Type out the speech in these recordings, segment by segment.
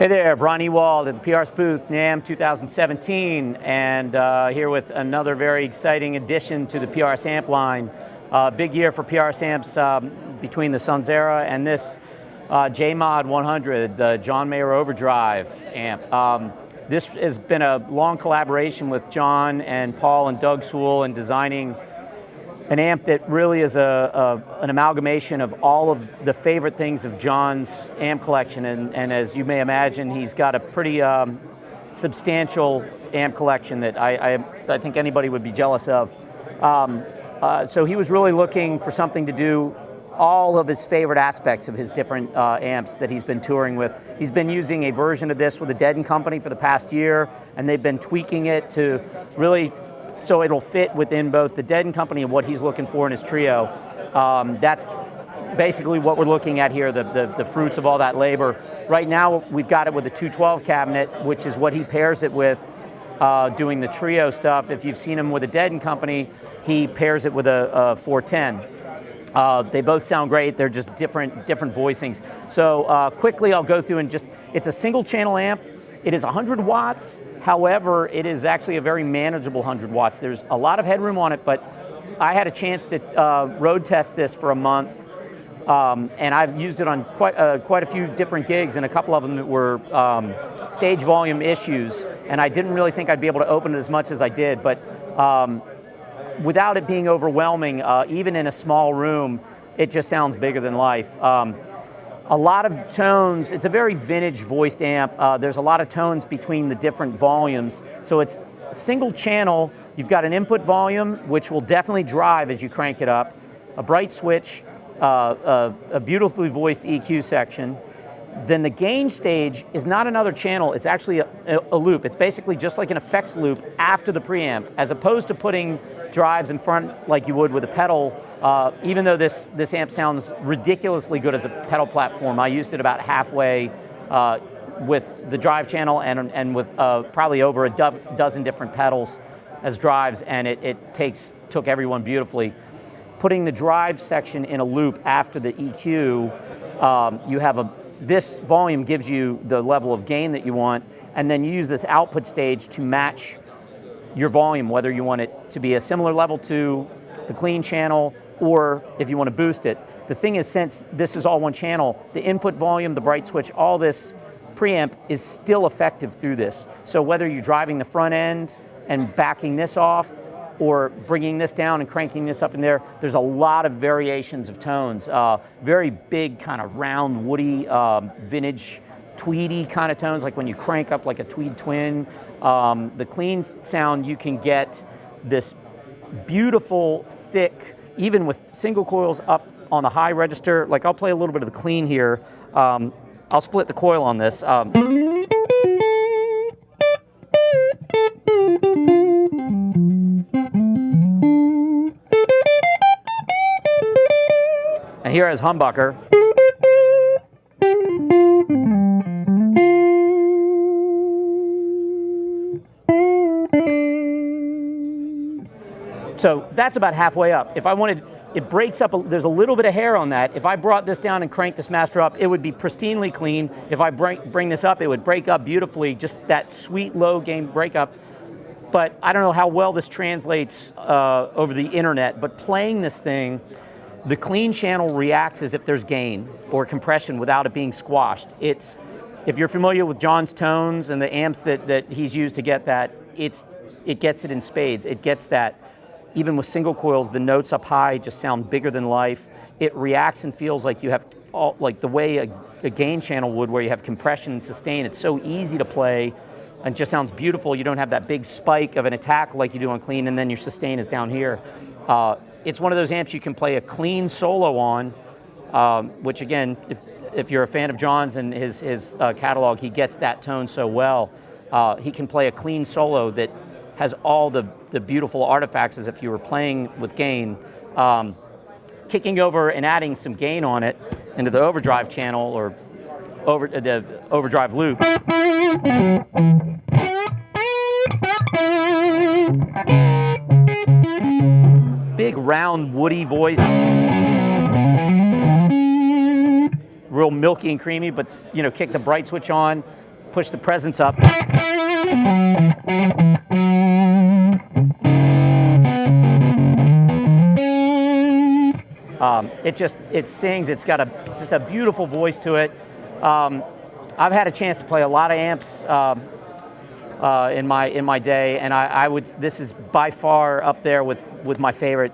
Hey there, Brian Ewald at the PRS booth, NAMM 2017, and here with another very exciting addition to the PRS amp line. Big year for PRS amps between the Sunzera and this JMod 100, the John Mayer Overdrive amp. This has been a long collaboration with John and Paul and Doug Sewell in designing an amp that really is an amalgamation of all of the favorite things of John's amp collection, and as you may imagine, he's got a pretty substantial amp collection that I think anybody would be jealous of. So he was really looking for something to do all of his favorite aspects of his different amps that he's been touring with. He's been using a version of this with the Dead & Company for the past year, and they've been tweaking it to really so it'll fit within both the Dead & Company and what he's looking for in his trio. That's basically what we're looking at here, the fruits of all that labor. Right now, we've got it with a 212 cabinet, which is what he pairs it with doing the trio stuff. If you've seen him with a Dead & Company, he pairs it with a 410. They both sound great. They're just different voicings. So quickly, I'll go through and it's a single channel amp. It is 100 watts. However, it is actually a very manageable 100 watts. There's a lot of headroom on it, but I had a chance to road test this for a month, and I've used it on quite a few different gigs, and a couple of them were stage volume issues, and I didn't really think I'd be able to open it as much as I did, but without it being overwhelming, even in a small room, it just sounds bigger than life. A lot of tones. It's a very vintage voiced amp. There's a lot of tones between the different volumes. So it's single channel. You've got an input volume, which will definitely drive as you crank it up, a bright switch, a beautifully voiced EQ section. Then the gain stage is not another channel. It's actually a loop. It's basically just like an effects loop after the preamp, as opposed to putting drives in front like you would with a pedal. Even though this amp sounds ridiculously good as a pedal platform, I used it about halfway with the drive channel and with probably over a dozen different pedals as drives, and it took everyone beautifully. Putting the drive section in a loop after the EQ, you have this volume gives you the level of gain that you want, and then you use this output stage to match your volume, whether you want it to be a similar level to the clean channel or if you want to boost it. The thing is, since this is all one channel, the input volume, the bright switch, all this preamp is still effective through this. So whether you're driving the front end and backing this off or bringing this down and cranking this up in there, there's a lot of variations of tones. Very big kind of round, woody, vintage, tweedy kind of tones, like when you crank up like a tweed twin. The clean sound, you can get this beautiful, thick, even with single coils up on the high register. Like I'll play a little bit of the clean here. I'll split the coil on this. And here is humbucker. So that's about halfway up. If I wanted, it breaks up, there's a little bit of hair on that. If I brought this down and cranked this master up, it would be pristinely clean. If I bring this up, it would break up beautifully, just that sweet low gain breakup. But I don't know how well this translates over the internet, but playing this thing, the clean channel reacts as if there's gain or compression without it being squashed. If you're familiar with John's tones and the amps that he's used to get that, it gets it in spades. It gets that. Even with single coils, the notes up high just sound bigger than life. It reacts and feels like you have, like the way a gain channel would, where you have compression and sustain. It's so easy to play and just sounds beautiful. You don't have that big spike of an attack like you do on clean, and then your sustain is down here. It's one of those amps you can play a clean solo on, which again, if you're a fan of John's and his catalog, he gets that tone so well. He can play a clean solo that has all the beautiful artifacts as if you were playing with gain. Kicking over and adding some gain on it into the overdrive channel or the overdrive loop. Big round woody voice. real milky and creamy, but kick the bright switch on. push the presence up. It sings. It's got just a beautiful voice to it. I've had a chance to play a lot of amps in my day, and this is by far up there with my favorite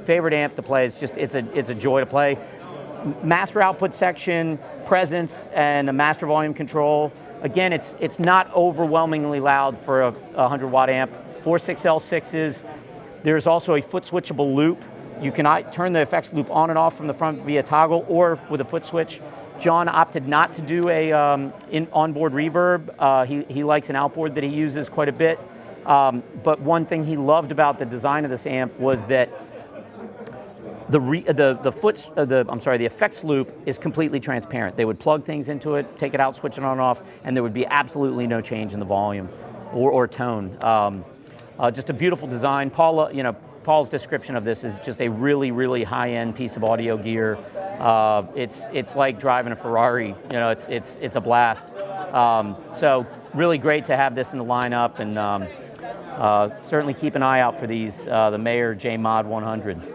amp to play. It's a joy to play. Master output section, presence, and a master volume control. Again, it's not overwhelmingly loud for a 100-watt amp. 4 6L6s. There's also a foot switchable loop. You can turn the effects loop on and off from the front via toggle or with a foot switch. John opted not to do a onboard reverb. He likes an outboard that he uses quite a bit. But one thing he loved about the design of this amp was that the effects loop is completely transparent. They would plug things into it, take it out, switch it on and off, and there would be absolutely no change in the volume or tone. Just a beautiful design. Paul's description of this is just a really, really high-end piece of audio gear. It's like driving a Ferrari. It's a blast. So really great to have this in the lineup, and certainly keep an eye out for these, the Mayer J-Mod 100.